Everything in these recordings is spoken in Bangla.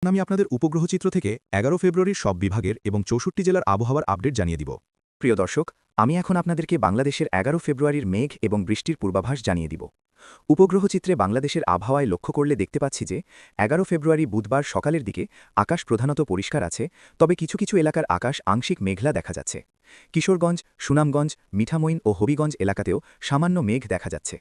আমি আপনাদের উপগ্রহচিত্র থেকে ১১ ফেব্রুয়ারির সব বিভাগের এবং ৬৪ জেলার আবহাওয়ার আপডেট জানিয়ে দিব। প্রিয় দর্শক, আমি এখন আপনাদেরকে বাংলাদেশের ১১ ফেব্রুয়ারির মেঘ এবং বৃষ্টির পূর্বাভাস জানিয়ে দিব। উপগ্রহচিত্রে বাংলাদেশের আবহাওয়ায় লক্ষ্য করলে দেখতে পাচ্ছি যে ১১ ফেব্রুয়ারি বুধবার সকালের দিকে আকাশ প্রধানত পরিষ্কার আছে, তবে কিছু কিছু এলাকার আকাশ আংশিক মেঘলা দেখা যাচ্ছে। কিশোরগঞ্জ, সুনামগঞ্জ, মিঠামইন ও হবিগঞ্জ এলাকাতেও সামান্য মেঘ দেখা যাচ্ছে।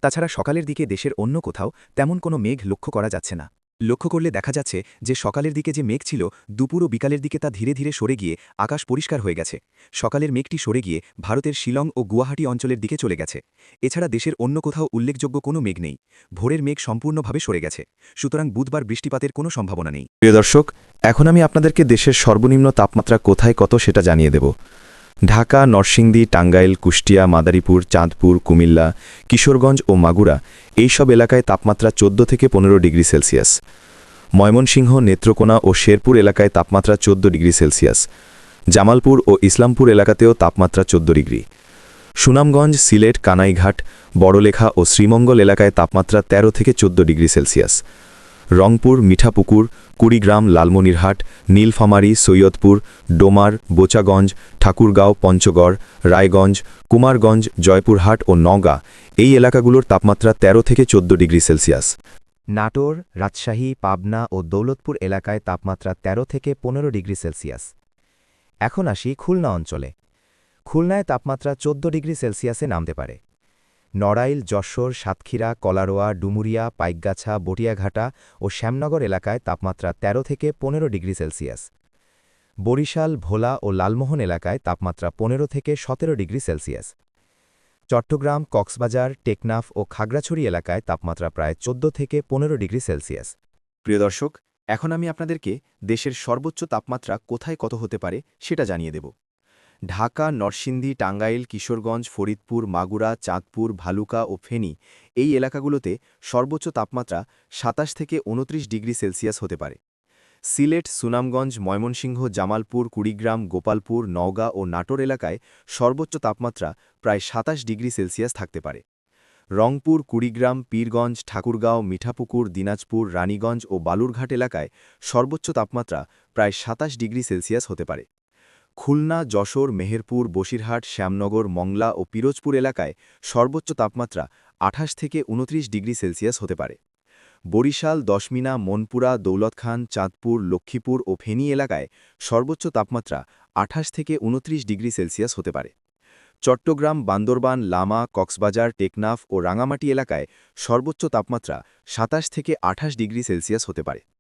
তাছাড়া সকালের দিকে দেশের অন্য কোথাও তেমন কোনো মেঘ লক্ষ্য করা যাচ্ছে না। লক্ষ্য করলে দেখা যাচ্ছে যে সকালের দিকে যে মেঘ ছিল, দুপুর ও বিকালের দিকে তা ধীরে ধীরে সরে গিয়ে আকাশ পরিষ্কার হয়ে গেছে। সকালের মেঘটি সরে গিয়ে ভারতের শিলং ও গুয়াহাটি অঞ্চলের দিকে চলে গেছে। এছাড়া দেশের অন্য কোথাও উল্লেখযোগ্য কোনো মেঘ নেই। ভোরের মেঘ সম্পূর্ণভাবে সরে গেছে, সুতরাং বুধবার বৃষ্টিপাতের কোনো সম্ভাবনা নেই। প্রিয় দর্শক, এখন আমি আপনাদেরকে দেশের সর্বনিম্ন তাপমাত্রা কোথায় কত সেটা জানিয়ে দেব। ঢাকা, নরসিংদী, টাঙ্গাইল, কুষ্টিয়া, মাদারীপুর, চাঁদপুর, কুমিল্লা, কিশোরগঞ্জ ও মাগুরা এইসব এলাকায় তাপমাত্রা ১৪ থেকে ১৫ ডিগ্রি সেলসিয়াস। ময়মনসিংহ, নেত্রকোনা ও শেরপুর এলাকায় তাপমাত্রা ১৪ ডিগ্রি সেলসিয়াস। জামালপুর ও ইসলামপুর এলাকাতেও তাপমাত্রা ১৪ ডিগ্রি। সুনামগঞ্জ, সিলেট, কানাইঘাট, বড়লেখা ও শ্রীমঙ্গল এলাকায় তাপমাত্রা ১৩ থেকে ১৪ ডিগ্রি সেলসিয়াস। রংপুর, মিঠাপুকুর, কুড়িগ্রাম, লালমনিরহাট, নীলফামারী, সৈয়দপুর, ডোমার, বোচাগঞ্জ, ঠাকুরগাঁও, পঞ্চগড়, রায়গঞ্জ, কুমারগঞ্জ, জয়পুরহাট ও নওগাঁ এই এলাকাগুলোর তাপমাত্রা ১৩ থেকে ১৪ ডিগ্রি সেলসিয়াস। নাটোর, রাজশাহী, পাবনা ও দৌলতপুর এলাকায় তাপমাত্রা ১৩ থেকে ১৫ ডিগ্রি সেলসিয়াস। এখন আসি খুলনা অঞ্চলে। খুলনায় তাপমাত্রা ১৪ ডিগ্রি সেলসিয়াসে নামতে পারে। নড়াইল, যশোর, সাতক্ষীরা, কলারোয়া, ডুমুরিয়া, পাইকগাছা, বটিয়াঘাটা ও শ্যামনগর এলাকায় তাপমাত্রা ১৩ থেকে ১৫ ডিগ্রি সেলসিয়াস। বরিশাল, ভোলা ও লালমোহন এলাকায় তাপমাত্রা ১৫ থেকে ১৭ ডিগ্রি সেলসিয়াস। চট্টগ্রাম, কক্সবাজার, টেকনাফ ও খাগড়াছড়ি এলাকায় তাপমাত্রা প্রায় ১৪ থেকে ১৫ ডিগ্রি সেলসিয়াস। প্রিয় দর্শক, এখন আমি আপনাদেরকে দেশের সর্বোচ্চ তাপমাত্রা কোথায় কত হতে পারে সেটা জানিয়ে দেব। ঢাকা, নরসিংদী, টাঙ্গাইল, কিশোরগঞ্জ, ফরিদপুর, মাগুরা, চাঁদপুর, ভালুকা ও ফেনী এই এলাকাগুলোতে সর্বোচ্চ তাপমাত্রা ২৭ থেকে ২৯ ডিগ্রি সেলসিয়াস হতে পারে। সিলেট, সুনামগঞ্জ, ময়মনসিংহ, জামালপুর, কুড়িগ্রাম, গোপালপুর, নওগাঁ ও নাটোর এলাকায় সর্বোচ্চ তাপমাত্রা প্রায় ২৭ ডিগ্রি সেলসিয়াস থাকতে পারে। রংপুর, কুড়িগ্রাম, পীরগঞ্জ, ঠাকুরগাঁও, মিঠাপুকুর, দিনাজপুর, রানীগঞ্জ ও বালুরঘাট এলাকায় সর্বোচ্চ তাপমাত্রা প্রায় ২৭ ডিগ্রি সেলসিয়াস হতে পারে। খুলনা, যশোর, মেহেরপুর, বসিরহাট, শ্যামনগর, মংলা ও পিরোজপুর এলাকায় সর্বোচ্চ তাপমাত্রা ২৮ থেকে ২৯ ডিগ্রি সেলসিয়াস হতে পারে। বরিশাল, দশমিনা, মনপুরা, দৌলতখান, চাঁদপুর, লক্ষ্মীপুর ও ফেনী এলাকায় সর্বোচ্চ তাপমাত্রা ২৮ থেকে ২৯ ডিগ্রি সেলসিয়াস হতে পারে। চট্টগ্রাম, বান্দরবান, লামা, কক্সবাজার, টেকনাফ ও রাঙামাটি এলাকায় সর্বোচ্চ তাপমাত্রা ২৭ থেকে ২৮ ডিগ্রি সেলসিয়াস হতে পারে।